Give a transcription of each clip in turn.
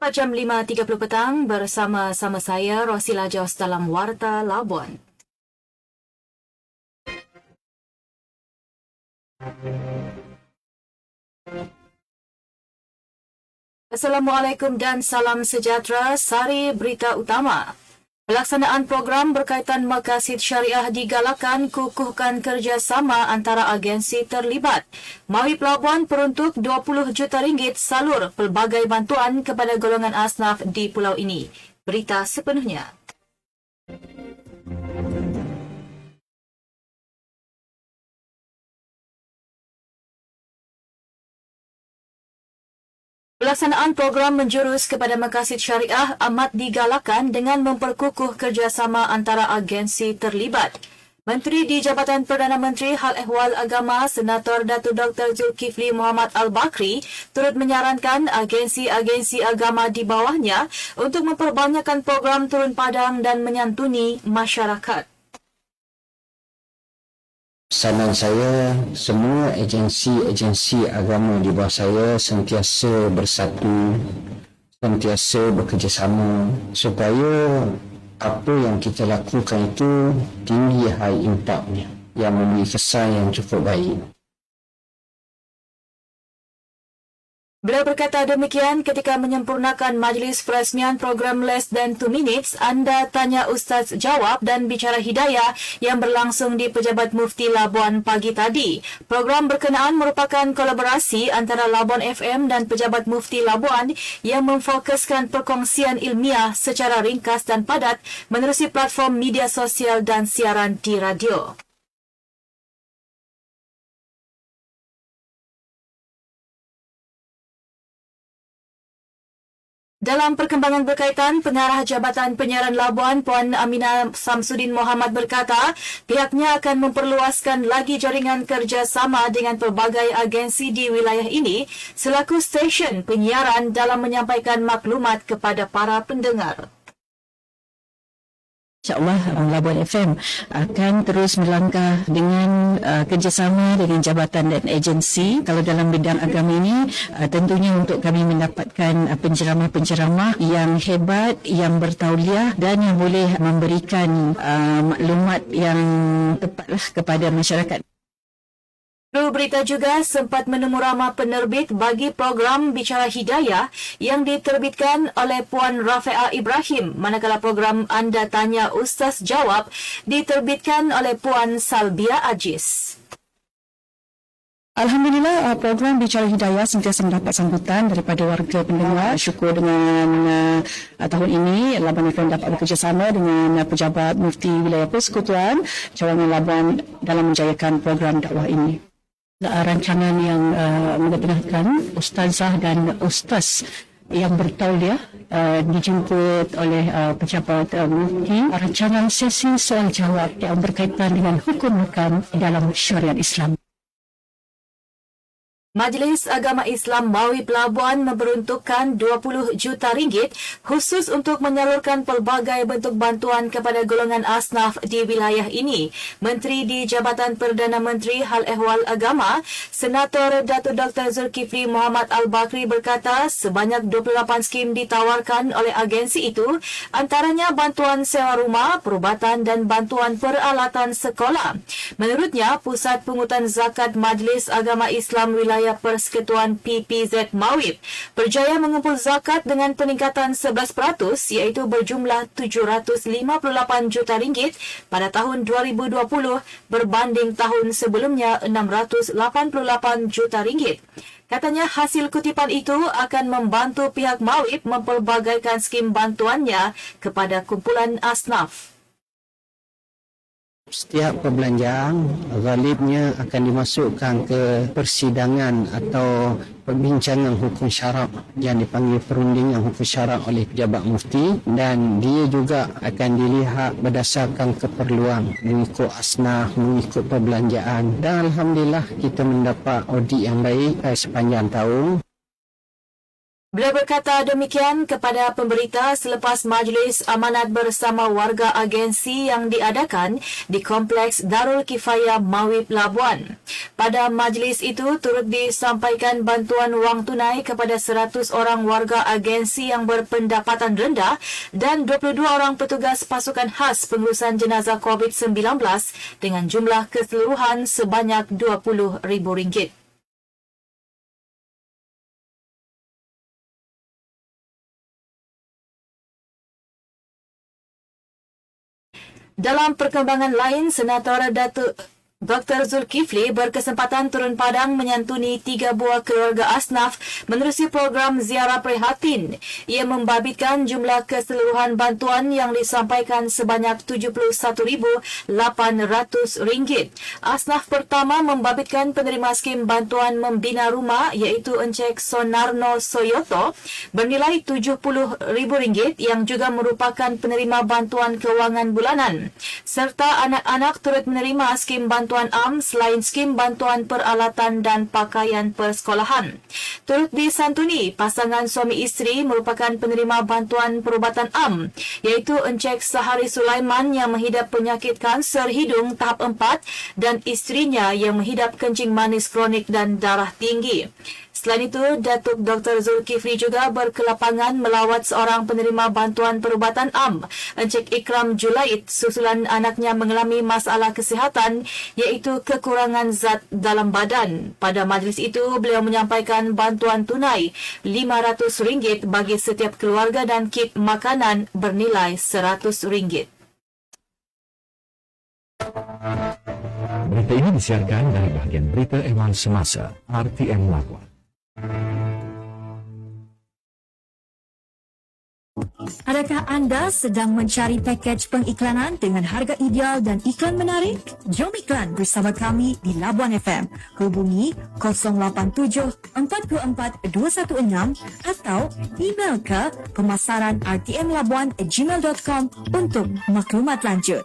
Tepat jam 5.30 petang bersama-sama saya, Rosila Jos dalam Warta Labuan. Assalamualaikum dan salam sejahtera. Sari berita utama. Pelaksanaan program berkaitan maqasid syariah digalakkan kukuhkan kerjasama antara agensi terlibat. Mawi Pelabuhan peruntuk 20 juta ringgit salur pelbagai bantuan kepada golongan asnaf di pulau ini. Berita sepenuhnya. Pelaksanaan program menjurus kepada maqasid syariah amat digalakkan dengan memperkukuh kerjasama antara agensi terlibat. Menteri di Jabatan Perdana Menteri Hal Ehwal Agama Senator Datuk Dr. Zulkifli Mohamed Al-Bakri turut menyarankan agensi-agensi agama di bawahnya untuk memperbanyakkan program turun padang dan menyantuni masyarakat. Saran saya, semua agensi agama di bawah saya sentiasa bersatu, sentiasa bekerjasama supaya apa yang kita lakukan itu tinggi high impactnya yang memberi kesan yang cukup baik. Beliau berkata demikian ketika menyempurnakan majlis peresmian program Less Than 2 Minutes Anda Tanya Ustaz Jawab dan Bicara Hidayah yang berlangsung di Pejabat Mufti Labuan pagi tadi. Program berkenaan merupakan kolaborasi antara Labuan FM dan Pejabat Mufti Labuan yang memfokuskan perkongsian ilmiah secara ringkas dan padat menerusi platform media sosial dan siaran di radio. Dalam perkembangan berkaitan, Pengarah Jabatan Penyiaran Labuan Puan Aminah Samsudin Mohamad berkata pihaknya akan memperluaskan lagi jaringan kerjasama dengan pelbagai agensi di wilayah ini selaku stesen penyiaran dalam menyampaikan maklumat kepada para pendengar. InsyaAllah Labuan FM akan terus melangkah dengan kerjasama dengan jabatan dan agensi. Kalau dalam bidang agama ini, tentunya untuk kami mendapatkan penceramah-penceramah yang hebat, yang bertauliah dan yang boleh memberikan maklumat yang tepatlah kepada masyarakat. Juru berita juga sempat menemu ramah penerbit bagi program Bicara Hidayah yang diterbitkan oleh Puan Rafi'ah Ibrahim, manakala program Anda Tanya Ustaz Jawab diterbitkan oleh Puan Salbia Ajiz. Alhamdulillah, program Bicara Hidayah sentiasa mendapat sambutan daripada warga pendengar. Syukur dengan tahun ini Labuan FM dapat bekerjasama dengan Pejabat Mufti Wilayah Persekutuan Cawangan Labuan dalam menjayakan program dakwah ini. Rancangan yang mengetengahkan ustazah dan ustaz yang bertauliah dijemput oleh pejabat mufti. Rancangan sesi soal jawab yang berkaitan dengan hukum-hukum dalam syariat Islam. Majlis Agama Islam Mawi Pelabuhan memperuntukkan 20 juta ringgit khusus untuk menyalurkan pelbagai bentuk bantuan kepada golongan asnaf di wilayah ini. Menteri di Jabatan Perdana Menteri Hal Ehwal Agama, Senator Datuk Dr. Zulkifli Mohamed Al-Bakri berkata sebanyak 28 skim ditawarkan oleh agensi itu, antaranya bantuan sewa rumah, perubatan dan bantuan peralatan sekolah. Menurutnya, Pusat Pungutan Zakat Majlis Agama Islam Wilayah Persekutuan PPZ Mawib berjaya mengumpul zakat dengan peningkatan 11% iaitu berjumlah 758 juta ringgit pada tahun 2020 berbanding tahun sebelumnya 688 juta ringgit. Katanya hasil kutipan itu akan membantu pihak Mawib mempelbagaikan skim bantuannya kepada kumpulan asnaf. Setiap perbelanjaan ghalibnya akan dimasukkan ke persidangan atau perbincangan hukum syarak yang dipanggil perundingan hukum syarak oleh pejabat mufti, dan dia juga akan dilihat berdasarkan keperluan mengikut asnaf, mengikut perbelanjaan, dan alhamdulillah kita mendapat audit yang baik sepanjang tahun. Beliau berkata demikian kepada pemberita selepas majlis amanat bersama warga agensi yang diadakan di Kompleks Darul Kifayah Mawi Pelabuhan. Pada majlis itu turut disampaikan bantuan wang tunai kepada 100 orang warga agensi yang berpendapatan rendah dan 22 orang petugas pasukan khas pengurusan jenazah COVID-19 dengan jumlah keseluruhan sebanyak RM20,000. Dalam perkembangan lain, Senator Datuk Dr. Zulkifli berkesempatan turun padang menyantuni 3 buah keluarga asnaf menerusi program ziarah prihatin. Ia membabitkan jumlah keseluruhan bantuan yang disampaikan sebanyak RM71,800. Asnaf pertama membabitkan penerima skim bantuan membina rumah iaitu Encik Sonarno Soyoto bernilai RM70,000 yang juga merupakan penerima bantuan kewangan bulanan. Serta anak-anak turut menerima skim bantuan AM selain skim bantuan peralatan dan pakaian persekolahan. Turut disantuni pasangan suami isteri merupakan penerima bantuan perubatan AM iaitu Encik Sahari Sulaiman yang menghidap penyakit kanser hidung tahap 4 dan isterinya yang menghidap kencing manis kronik dan darah tinggi. Selain itu, Datuk Dr. Zulkifli juga berkelapangan melawat seorang penerima bantuan perubatan AM, Encik Ikram Julaid, susulan anaknya mengalami masalah kesihatan iaitu kekurangan zat dalam badan. Pada majlis itu, beliau menyampaikan bantuan tunai RM500 bagi setiap keluarga dan kit makanan bernilai RM100. Berita ini disiarkan dari bahagian berita Ewan Semasa, RTM Labuan. Adakah anda sedang mencari pakej pengiklanan dengan harga ideal dan iklan menarik? Jom iklan bersama kami di Labuan FM. Hubungi 087-44-216 atau email ke pemasaran@rtmlabuan@gmail.com untuk maklumat lanjut.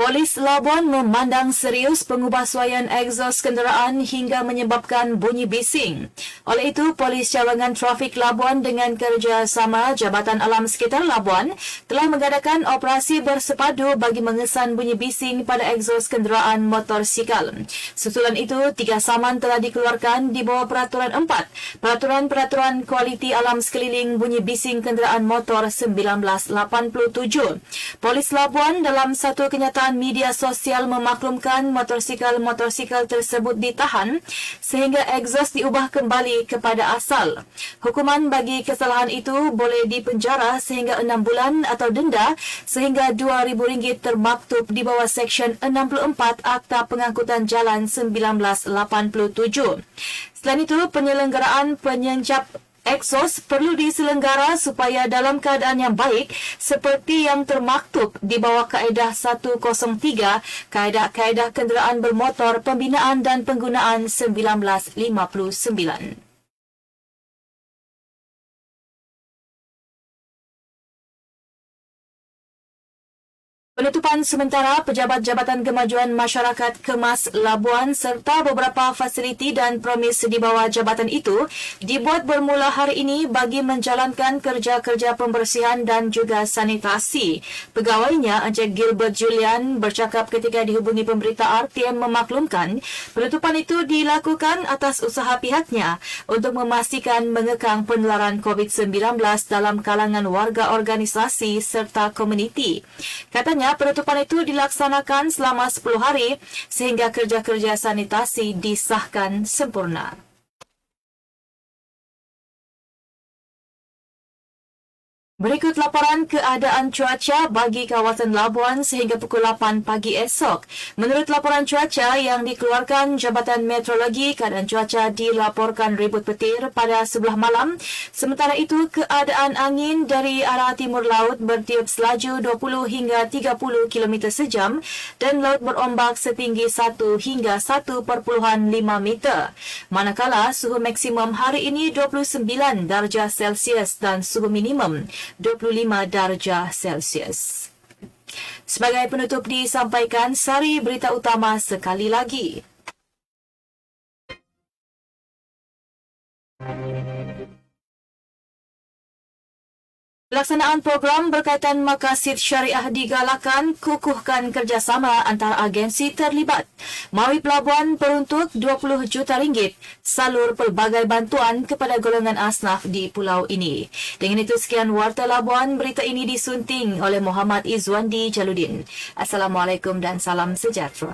Polis Labuan memandang serius pengubahsuaian egzos kenderaan hingga menyebabkan bunyi bising. Oleh itu, Polis Cawangan Trafik Labuan dengan kerjasama Jabatan Alam Sekitar Labuan telah mengadakan operasi bersepadu bagi mengesan bunyi bising pada egzos kenderaan motorsikal. Susulan itu, 3 saman telah dikeluarkan di bawah Peraturan 4, Peraturan Kualiti Alam Sekeliling Bunyi Bising Kenderaan Motor 1987. Polis Labuan dalam satu kenyataan media sosial memaklumkan motorsikal tersebut ditahan sehingga egzos diubah kembali kepada asal. Hukuman bagi kesalahan itu boleh dipenjara sehingga 6 bulan atau denda sehingga RM2,000 termaktub di bawah Seksyen 64 Akta Pengangkutan Jalan 1987. Selain itu, penyelenggaraan penyencap egzos perlu diselenggara supaya dalam keadaan yang baik seperti yang termaktub di bawah Kaedah 103 Kaedah Kenderaan Bermotor Pembinaan dan Penggunaan 1959. Penutupan sementara Pejabat Jabatan Kemajuan Masyarakat Kemas Labuan serta beberapa fasiliti dan promis di bawah jabatan itu dibuat bermula hari ini bagi menjalankan kerja-kerja pembersihan dan juga sanitasi. Pegawainya, Encik Gilbert Julian, bercakap ketika dihubungi pemberita RTM memaklumkan penutupan itu dilakukan atas usaha pihaknya untuk memastikan mengekang penularan COVID-19 dalam kalangan warga organisasi serta komuniti. Katanya, penutupan itu dilaksanakan selama 10 hari sehingga kerja-kerja sanitasi disahkan sempurna. Berikut laporan keadaan cuaca bagi kawasan Labuan sehingga pukul 8 pagi esok. Menurut laporan cuaca yang dikeluarkan Jabatan Meteorologi, keadaan cuaca dilaporkan ribut petir pada sebelah malam. Sementara itu, keadaan angin dari arah timur laut bertiup selaju 20 hingga 30 km sejam dan laut berombak setinggi 1 hingga 1.5 meter. Manakala suhu maksimum hari ini 29 darjah Celsius dan suhu minimum 25 darjah Celsius. Sebagai penutup disampaikan sari berita utama sekali lagi. Pelaksanaan program berkaitan maqasid syariah digalakan, kukuhkan kerjasama antara agensi terlibat. Mawi pelabuhan peruntuk 20 juta ringgit salur pelbagai bantuan kepada golongan asnaf di pulau ini. Dengan itu sekian Warta Labuan, berita ini disunting oleh Muhammad Izwandi Jaludin. Assalamualaikum dan salam sejahtera.